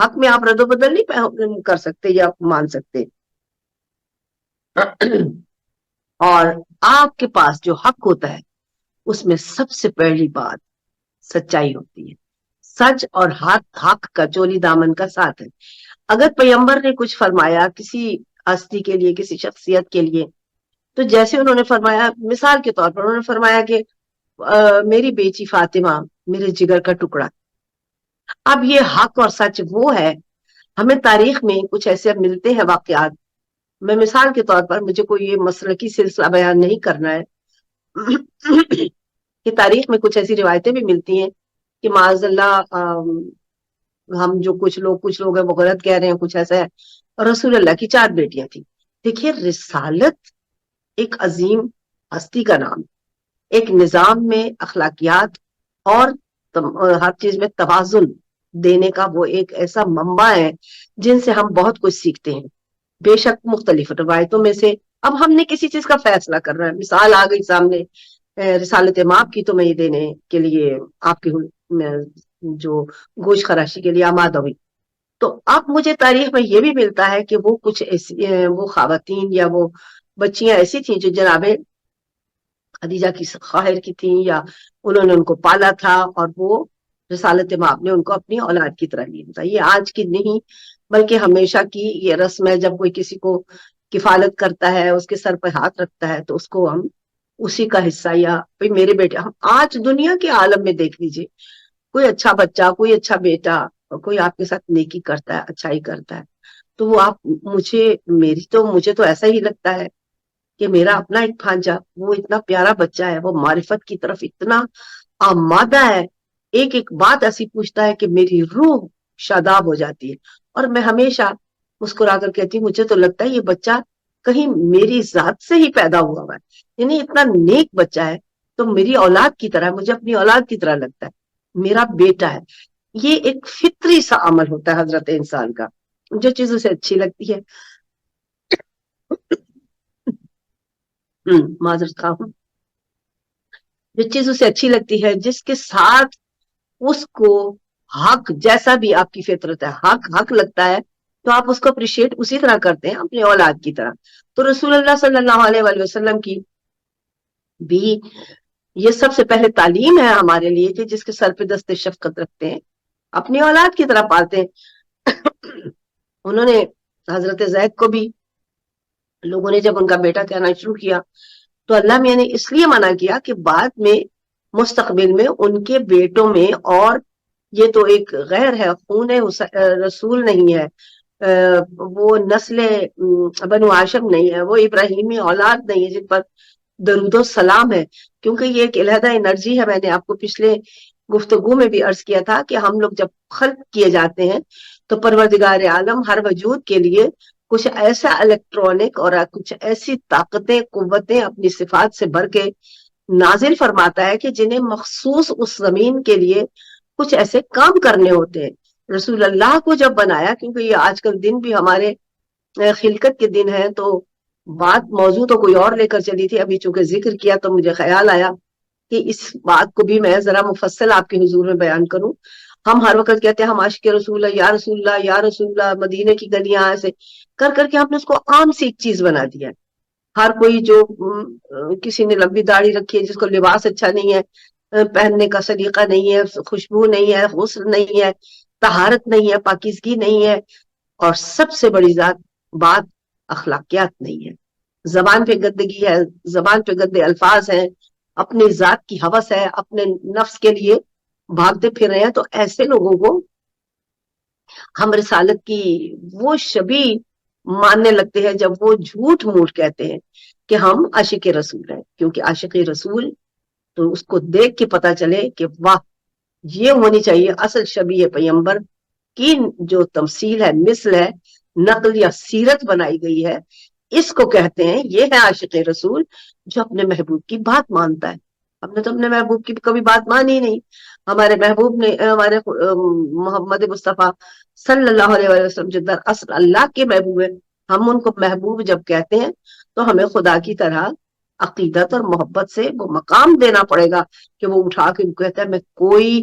حق میں آپ رد و بدل نہیں کر سکتے یا مان سکتے. اور آپ کے پاس جو حق ہوتا ہے اس میں سب سے پہلی بات سچائی ہوتی ہے. سچ اور حق کا چولی دامن کا ساتھ ہے. اگر پیغمبر نے کچھ فرمایا کسی ہستی کے لیے، کسی شخصیت کے لیے، تو جیسے انہوں نے فرمایا، مثال کے طور پر انہوں نے فرمایا کہ میری بیٹی فاطمہ میرے جگر کا ٹکڑا. اب یہ حق اور سچ وہ ہے. ہمیں تاریخ میں کچھ ایسے ملتے ہیں واقعات. میں مثال کے طور پر، مجھے کوئی یہ مسلکی سلسلہ بیان نہیں کرنا ہے کہ تاریخ میں کچھ ایسی روایتیں بھی ملتی ہیں کہ معاذ اللہ ہم جو کچھ لوگ ہیں وہ غلط کہہ رہے ہیں، کچھ ایسا ہے. رسول اللہ کی 4 بیٹیاں تھیں. دیکھیے، رسالت ایک عظیم ہستی کا نام، ایک نظام میں اخلاقیات اور ہر چیز میں توازن دینے کا وہ ایک ایسا منبع ہے جن سے ہم بہت کچھ سیکھتے ہیں. بے شک مختلف روایتوں میں سے اب ہم نے کسی چیز کا فیصلہ کرنا ہے. مثال آ گئی سامنے رسالت ماب کی، تو میں یہ دینے کے لیے آپ کی جو گوش خراشی کے لیے آمادہ ہوئی. تو اب مجھے تاریخ میں یہ بھی ملتا ہے کہ وہ کچھ ایسی وہ خواتین یا وہ بچیاں ایسی تھیں جو جناب خدیجہ کی خواہر کی تھیں، یا انہوں نے ان کو پالا تھا، اور وہ رسالت ماب نے ان کو اپنی اولاد کی طرح لیا تھا. یہ آج کی نہیں بلکہ ہمیشہ کی یہ رسم ہے. جب کوئی کسی کو کفالت کرتا ہے، اس کے سر پہ ہاتھ رکھتا ہے، تو اس کو ہم اسی کا حصہ، یا بھئی میرے بیٹے. ہم آج دنیا کے عالم میں دیکھ لیجئے، کوئی اچھا بچہ، کوئی اچھا بیٹا، کوئی آپ کے ساتھ نیکی کرتا ہے، اچھائی کرتا ہے، تو وہ آپ مجھے تو ایسا ہی لگتا ہے کہ میرا اپنا ایک بھانجا، وہ اتنا پیارا بچہ ہے، وہ معرفت کی طرف اتنا آمادہ ہے، ایک ایک بات ایسی پوچھتا ہے کہ میری روح شاداب ہو جاتی ہے. اور میں ہمیشہ مسکرا کر کہتی ہوں، مجھے تو لگتا ہے یہ بچہ کہیں میری ذات سے ہی پیدا ہوا ہے. یعنی اتنا نیک بچہ ہے، تو میری اولاد کی طرح، مجھے اپنی اولاد کی طرح لگتا ہے، میرا بیٹا ہے. یہ ایک فطری سا عمل ہوتا ہے حضرت انسان کا. جو چیز اسے اچھی لگتی ہے، معذرت خواہ ہوں، جو چیز اسے اچھی لگتی ہے، جس کے ساتھ اس کو حق، جیسا بھی آپ کی فطرت ہے، حق لگتا ہے، تو آپ اس کو اپریشیٹ اسی طرح کرتے ہیں، اپنی اولاد کی طرح. تو رسول اللہ صلی اللہ علیہ وآلہ وسلم کی بھی یہ سب سے پہلے تعلیم ہے ہمارے لیے کہ جس کے سر پہ دست شفقت رکھتے ہیں، اپنی اولاد کی طرح پالتے ہیں. انہوں نے حضرت زید کو بھی لوگوں نے جب ان کا بیٹا کہنا شروع کیا، تو اللہ میں نے اس لیے منع کیا کہ بعد میں مستقبل میں ان کے بیٹوں میں، اور یہ تو ایک غیر ہے، خون رسول نہیں ہے، وہ نسل بنو ہاشم نہیں ہے، وہ ابراہیمی اولاد نہیں ہے جن پر درود و سلام ہے. کیونکہ یہ ایک علیحدہ انرجی ہے. میں نے آپ کو پچھلے گفتگو میں بھی عرض کیا تھا کہ ہم لوگ جب خلق کیے جاتے ہیں تو پروردگار عالم ہر وجود کے لیے کچھ ایسا الیکٹرانک اور کچھ ایسی طاقتیں، قوتیں اپنی صفات سے بھر کے نازل فرماتا ہے کہ جنہیں مخصوص اس زمین کے لیے کچھ ایسے کام کرنے ہوتے ہیں. رسول اللہ کو جب بنایا، کیونکہ یہ آج کل دن بھی ہمارے خلقت کے دن ہیں، تو بات موضوع تو کوئی اور لے کر چلی تھی، ابھی چونکہ ذکر کیا تو مجھے خیال آیا کہ اس بات کو بھی میں ذرا مفصل آپ کے حضور میں بیان کروں. ہم ہر وقت کہتے ہیں ہم عاشق رسول اللہ، یا رسول اللہ، یا رسول اللہ، مدینے کی گلیاں، ایسے کر کر کے ہم نے اس کو عام سی ایک چیز بنا دیا ہے. ہر کوئی جو کسی نے لمبی داڑھی رکھی ہے، جس کو لباس اچھا نہیں ہے، پہننے کا سلیقہ نہیں ہے، خوشبو نہیں ہے، غسل نہیں ہے، طہارت نہیں ہے، پاکیزگی نہیں ہے، اور سب سے بڑی بات اخلاقیات نہیں ہے، زبان پہ گندگی ہے، زبان پہ گندے الفاظ ہیں، اپنی ذات کی ہوس ہے، اپنے نفس کے لیے بھاگتے پھر رہے ہیں. تو ایسے لوگوں کو ہم رسالت کی وہ شبیہ ماننے لگتے ہیں جب وہ جھوٹ موٹ کہتے ہیں کہ ہم عاشق رسول ہیں. کیونکہ عاشق رسول تو اس کو دیکھ کے پتا چلے کہ واہ، یہ ہونی چاہیے اصل شبیہ پیغمبر کی جو تمثیل ہے، مثل ہے، نقل یا سیرت بنائی گئی ہے. اس کو کہتے ہیں، یہ ہے عاشق رسول جو اپنے محبوب کی بات مانتا ہے. ہم نے تو اپنے محبوب کی کبھی بات مانی نہیں. ہمارے محبوب نے، ہمارے محمد مصطفیٰ صلی اللہ علیہ وسلم جو دراصل اللہ کے محبوب ہیں، ہم ان کو محبوب جب کہتے ہیں تو ہمیں خدا کی طرح عقیدت اور محبت سے وہ مقام دینا پڑے گا کہ وہ اٹھا کے کہتا ہے میں کوئی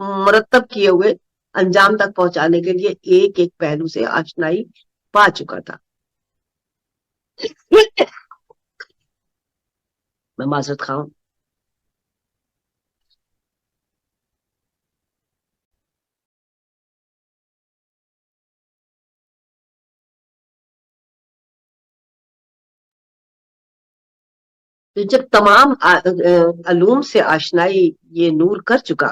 مرتب کیے ہوئے انجام تک پہنچانے کے لیے ایک ایک پہلو سے آشنائی پا چکا تھا. میں معذرت خواہ ہوں. تو جب تمام علوم سے آشنائی یہ نور کر چکا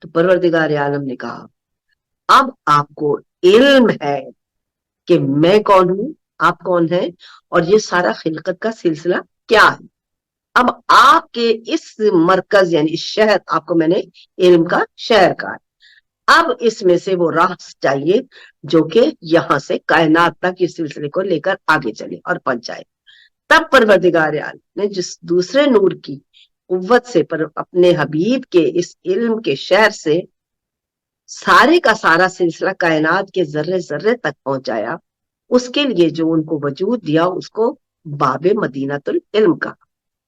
تو پروردگار عالم نے کہا اب آپ کو علم ہے کہ میں کون ہوں, آپ کون ہیں, اور یہ سارا خلقت کا سلسلہ کیا ہے. اب آپ کے اس مرکز یعنی اس شہر, آپ کو میں نے علم کا شہر کہا, اب اس میں سے وہ راہ چاہیے جو کہ یہاں سے کائنات تک اس سلسلے کو لے کر آگے چلے اور پہنچائے. تب پروردگار عالم نے جس دوسرے نور کی قوت سے پر اپنے حبیب کے اس علم کے شہر سے سارے کا سارا سلسلہ کائنات کے ذرے ذرے تک پہنچایا, اس کے لیے جو ان کو وجود دیا اس کو باب مدینۃ العلم کا,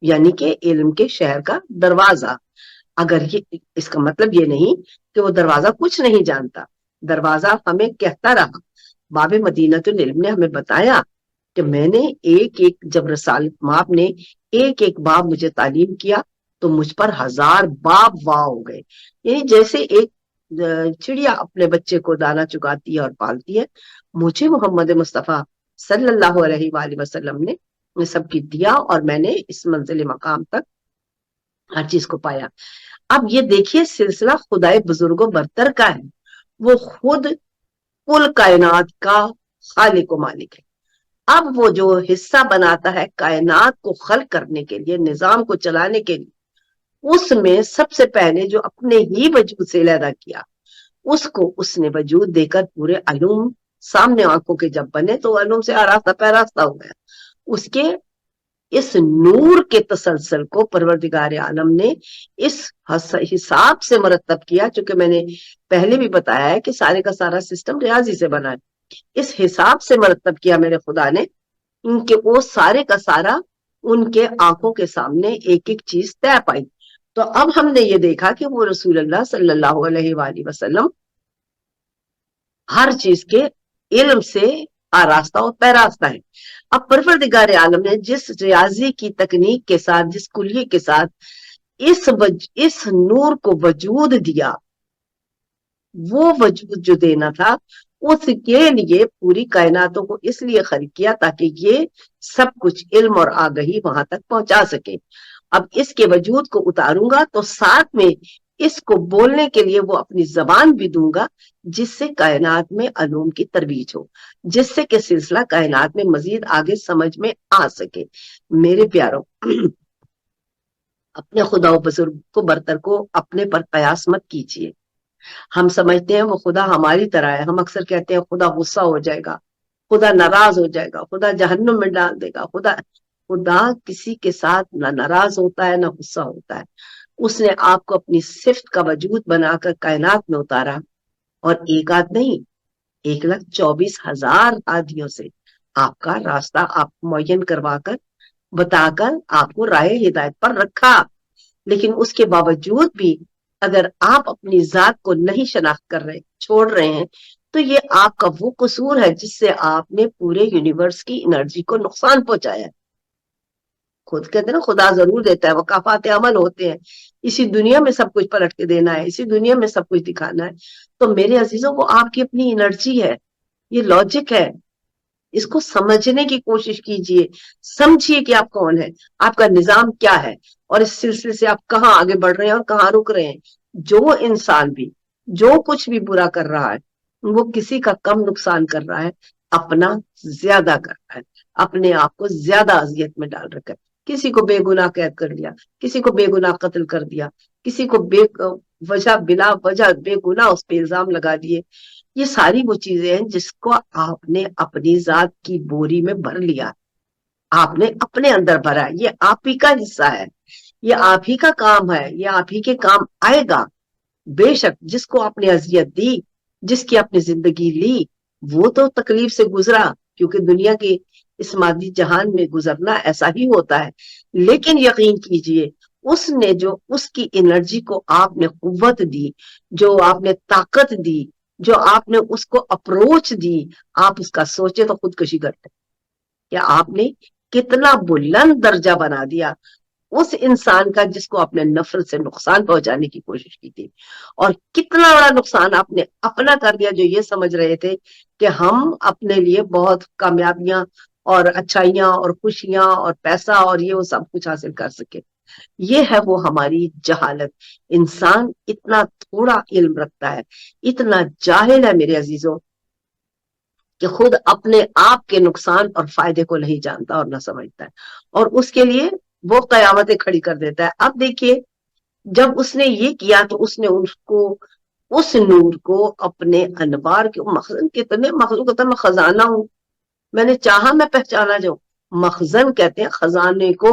یعنی کہ علم کے شہر کا دروازہ. اگر یہ اس کا مطلب یہ نہیں کہ وہ دروازہ کچھ نہیں جانتا, دروازہ ہمیں کہتا رہا. باب مدینۃ العلم نے ہمیں بتایا کہ میں نے ایک ایک, جب رسالت ماپ نے ایک ایک باب مجھے تعلیم کیا تو مجھ پر 1000 باب واہ ہو گئے. یعنی جیسے ایک چڑیا اپنے بچے کو دانا چگاتی ہے اور پالتی ہے, مجھے محمد مصطفیٰ صلی اللہ علیہ وآلہ وسلم نے سب کی دیا اور میں نے اس منزل مقام تک ہر چیز کو پایا. اب یہ دیکھیے سلسلہ خدائے بزرگ و برتر کا ہے, وہ خود کل کائنات کا خالق و مالک ہے. اب وہ جو حصہ بناتا ہے کائنات کو خلق کرنے کے لیے, نظام کو چلانے کے لیے, اس میں سب سے پہلے جو اپنے ہی وجود سے علیحدہ کیا, اس کو اس نے وجود دے کر پورے علوم سامنے آنکھوں کے جب بنے تو علوم سے آراستہ پیراستہ ہو گیا. اس کے اس نور کے تسلسل کو پروردگار عالم نے اس حساب سے مرتب کیا, چونکہ میں نے پہلے بھی بتایا ہے کہ سارے کا سارا سسٹم ریاضی سے بنا ہے. اس حساب سے مرتب کیا میرے خدا نے ان کے, وہ سارے کا سارا ان کے آنکھوں کے سامنے ایک ایک چیز طے پائی. تو اب ہم نے یہ دیکھا کہ وہ رسول اللہ صلی اللہ علیہ وآلہ وسلم ہر چیز کے علم سے آراستہ اور پیراستہ ہے. اب پروردگار عالم نے جس ریاضی کی تکنیک کے ساتھ, جس کلیے کے ساتھ اس نور کو وجود دیا, وہ وجود جو دینا تھا اس کے لیے پوری کائناتوں کو اس لیے خلق کیا تاکہ یہ سب کچھ علم اور آگہی وہاں تک پہنچا سکے. اب اس کے وجود کو اتاروں گا تو ساتھ میں اس کو بولنے کے لیے وہ اپنی زبان بھی دوں گا, جس سے کائنات میں علوم کی ترویج ہو, جس سے کہ سلسلہ کائنات میں مزید آگے سمجھ میں آ سکے. میرے پیاروں, اپنے خدا و بزرگ کو برتر کو اپنے پر قیاس مت کیجیے. ہم سمجھتے ہیں وہ خدا ہماری طرح ہے. ہم اکثر کہتے ہیں خدا غصہ ہو جائے گا, خدا ناراض ہو جائے گا, خدا جہنم میں ڈال دے گا. خدا کسی کے ساتھ نہ ناراض ہوتا ہے نہ غصہ ہوتا ہے. اس نے آپ کو اپنی صفت کا وجود بنا کر کائنات میں اتارا, اور ایک آدھ نہیں 1,24,000 آدمیوں سے آپ کا راستہ آپ معین کروا کر بتا کر آپ کو رائے ہدایت پر رکھا. لیکن اس کے باوجود بھی اگر آپ اپنی ذات کو نہیں شناخت کر رہے, چھوڑ رہے ہیں, تو یہ آپ کا وہ قصور ہے جس سے آپ نے پورے یونیورس کی انرجی کو نقصان پہنچایا. خود کہتے ہیں نا خدا ضرور دیتا ہے, وقافات عمل ہوتے ہیں. اسی دنیا میں سب کچھ پلٹ کے دینا ہے, اسی دنیا میں سب کچھ دکھانا ہے. تو میرے عزیزوں, وہ آپ کی اپنی انرجی ہے, یہ لاجک ہے. اس کو سمجھنے کی کوشش کیجئے, سمجھیے کہ آپ کون ہیں, آپ کا نظام کیا ہے, اور اس سلسلے سے آپ کہاں آگے بڑھ رہے ہیں اور کہاں رک رہے ہیں. جو انسان بھی جو کچھ بھی برا کر رہا ہے وہ کسی کا کم نقصان کر رہا ہے, اپنا زیادہ کر رہا ہے, اپنے آپ کو زیادہ اذیت میں ڈال رکھا ہے. کسی کو بے گناہ قید کر لیا, کسی کو بے گناہ قتل کر دیا, کسی کو بے وجہ بلا وجہ بے گناہ اس پہ الزام لگا دیے. یہ ساری وہ چیزیں ہیں جس کو آپ نے اپنی ذات کی بوری میں بھر لیا, آپ نے اپنے اندر بھرا. یہ آپ ہی کا حصہ ہے, یہ آپ ہی کا کام ہے, یہ آپ ہی کے کام آئے گا. بے شک جس کو آپ نے اذیت دی, جس کی آپ نے زندگی لی, وہ تو تکلیف سے گزرا, کیونکہ دنیا کے اس مادی جہان میں گزرنا ایسا ہی ہوتا ہے. لیکن یقین کیجئے اس نے جو اس کی انرجی کو آپ نے قوت دی، جو آپ نے طاقت دی، جو آپ نے اس کو اپروچ دی، آپ اس کا سوچے تو خودکشی کرتے کہ آپ نے کتنا بلند درجہ بنا دیا اس انسان کا جس کو اپنے نفرت سے نقصان پہنچانے کی کوشش کی تھی، اور کتنا بڑا نقصان آپ نے اپنا کر دیا جو یہ سمجھ رہے تھے کہ ہم اپنے لیے بہت کامیابیاں اور اچھائیاں اور خوشیاں اور پیسہ اور یہ وہ سب کچھ حاصل کر سکے۔ یہ ہے وہ ہماری جہالت۔ انسان اتنا تھوڑا علم رکھتا ہے، اتنا جاہل ہے میرے عزیزوں، کہ خود اپنے آپ کے نقصان اور فائدے کو نہیں جانتا اور نہ سمجھتا ہے، اور اس کے لیے وہ قیامتیں کھڑی کر دیتا ہے۔ اب دیکھیے جب اس نے یہ کیا تو اس نے اس نور کو اپنے انوار کے مخزن، کتنے مخزن کہتا میں خزانہ ہوں، میں نے چاہا میں پہچانا جاؤں، مخزن کہتے ہیں خزانے کو۔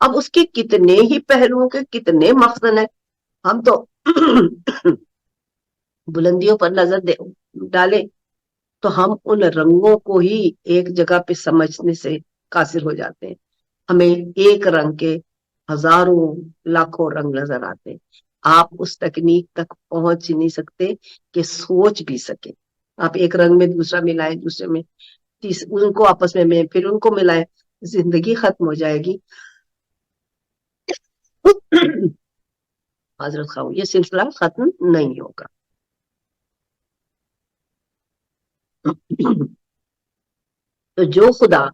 اب اس کے کتنے ہی پہلوؤں کے کتنے مخزن ہیں، ہم تو بلندیوں پر نظر ڈالیں تو ہم ان رنگوں کو ہی ایک جگہ پہ سمجھنے سے قاصر ہو جاتے ہیں، ہمیں ایک رنگ کے ہزاروں لاکھوں رنگ نظر آتے ہیں۔ آپ اس تکنیک تک پہنچ نہیں سکتے کہ سوچ بھی سکے۔ آپ ایک رنگ میں دوسرا ملائیں، دوسرے میں ان کو آپس میں پھر ان کو ملائیں، زندگی ختم ہو جائے گی۔ حضرت خواہ یہ سلسلہ ختم نہیں ہوگا۔ تو جو خدا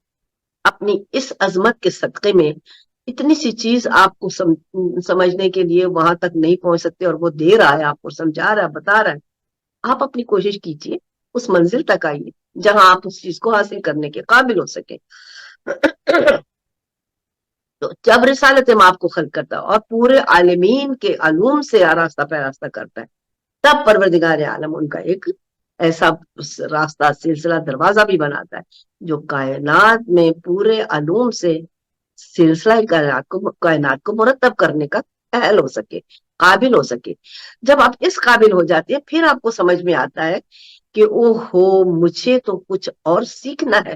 اپنی اس عظمت کے صدقے میں اتنی سی چیز آپ کو سمجھنے کے لیے وہاں تک نہیں پہنچ سکتے، اور وہ دے رہا ہے آپ کو، سمجھا رہا ہے، بتا رہا ہے، آپ اپنی کوشش کیجیے، اس منزل تک آئیے جہاں آپ اس چیز کو حاصل کرنے کے قابل ہو سکے۔ تو جب رسالت مآب کو خلق کرتا ہے اور پورے عالمین کے علوم سے آراستہ پیراستہ کرتا ہے، تب پروردگار عالم ان کا ایک ایسا راستہ سلسلہ دروازہ بھی بناتا ہے جو کائنات میں پورے علوم سے سلسلہ کائنات کو مرتب کرنے کا اہل ہو سکے، قابل ہو سکے۔ جب آپ اس قابل ہو جاتے ہیں پھر آپ کو سمجھ میں آتا ہے کہ او ہو مجھے تو کچھ اور سیکھنا ہے۔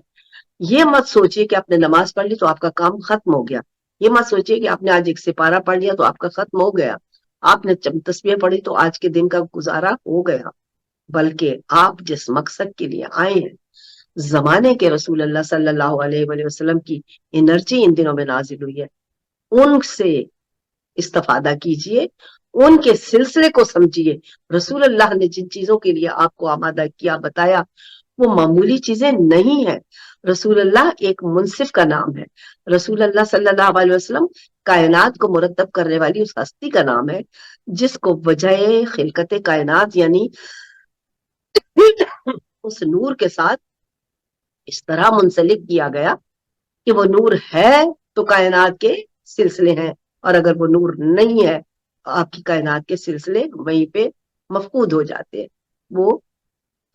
یہ مت سوچئے کہ آپ نے نماز پڑھ لی تو آپ کا کام ختم ہو گیا، یہ مت سوچئے کہ آپ نے آج ایک سپارہ پڑھ لیا تو آپ کا ختم ہو گیا، آپ نے تسبیح پڑھی تو آج کے دن کا گزارا ہو گیا، بلکہ آپ جس مقصد کے لیے آئے ہیں، زمانے کے رسول اللہ صلی اللہ علیہ وآلہ وسلم کی انرجی ان دنوں میں نازل ہوئی ہے، ان سے استفادہ کیجئے، ان کے سلسلے کو سمجھیے۔ رسول اللہ نے جن چیزوں کے لیے آپ کو آمادہ کیا، بتایا، وہ معمولی چیزیں نہیں ہیں۔ رسول اللہ ایک منصف کا نام ہے، رسول اللہ صلی اللہ علیہ وسلم کائنات کو مرتب کرنے والی اس ہستی کا نام ہے جس کو وجہ خلقت کائنات یعنی اس نور کے ساتھ اس طرح منسلک کیا گیا کہ وہ نور ہے تو کائنات کے سلسلے ہیں، اور اگر وہ نور نہیں ہے تو آپ کی کائنات کے سلسلے وہیں پہ مفقود ہو جاتے ہیں، وہ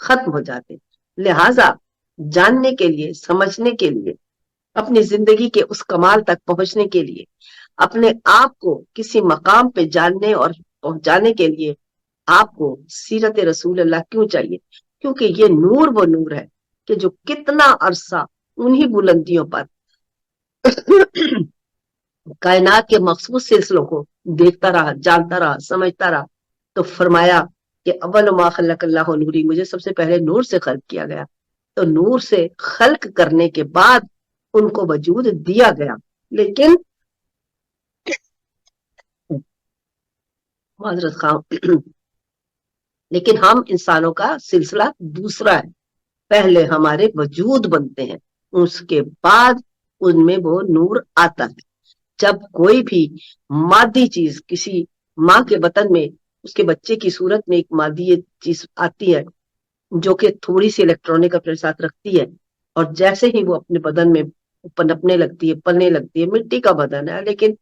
ختم ہو جاتے ہیں۔ لہذا جاننے کے لیے، سمجھنے کے لیے، اپنی زندگی کے اس کمال تک پہنچنے کے لیے، اپنے آپ کو کسی مقام پہ جاننے اور پہنچانے کے لیے آپ کو سیرت رسول اللہ کیوں چاہیے؟ کیونکہ یہ نور وہ نور ہے کہ جو کتنا عرصہ انہی بلندیوں پر کائنات کے مخصوص سلسلوں کو دیکھتا رہا، جانتا رہا، سمجھتا رہا، تو فرمایا کہ اول ما خلق اللہ نوری، مجھے سب سے پہلے نور سے خلق کیا گیا، تو نور سے خلق کرنے کے بعد ان کو وجود دیا گیا، لیکن معذرت خواہ لیکن ہم انسانوں کا سلسلہ دوسرا ہے، پہلے ہمارے وجود بنتے ہیں، اس کے بعد ان میں وہ نور آتا ہے۔ جب کوئی بھی مادی چیز کسی ماں کے بطن میں اس کے بچے کی صورت میں ایک مادی چیز آتی ہے جو کہ تھوڑی سی الیکٹرانک اپنے ساتھ رکھتی ہے، اور جیسے ہی وہ اپنے بدن میں پنپنے لگتی ہے، پلنے لگتی ہے، مٹی کا بدن ہے لیکن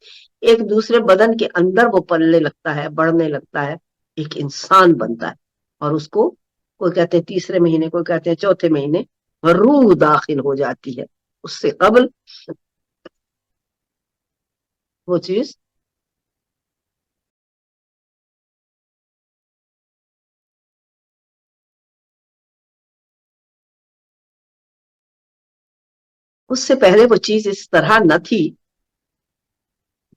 ایک دوسرے بدن کے اندر وہ پلنے لگتا ہے، بڑھنے لگتا ہے، ایک انسان بنتا ہے، اور اس کو کوئی کہتے ہیں تیسرے مہینے، کوئی کہتے ہیں چوتھے مہینے روح داخل ہو جاتی ہے، اس سے قبل وہ چیز اس سے پہلے وہ چیز اس طرح نہ تھی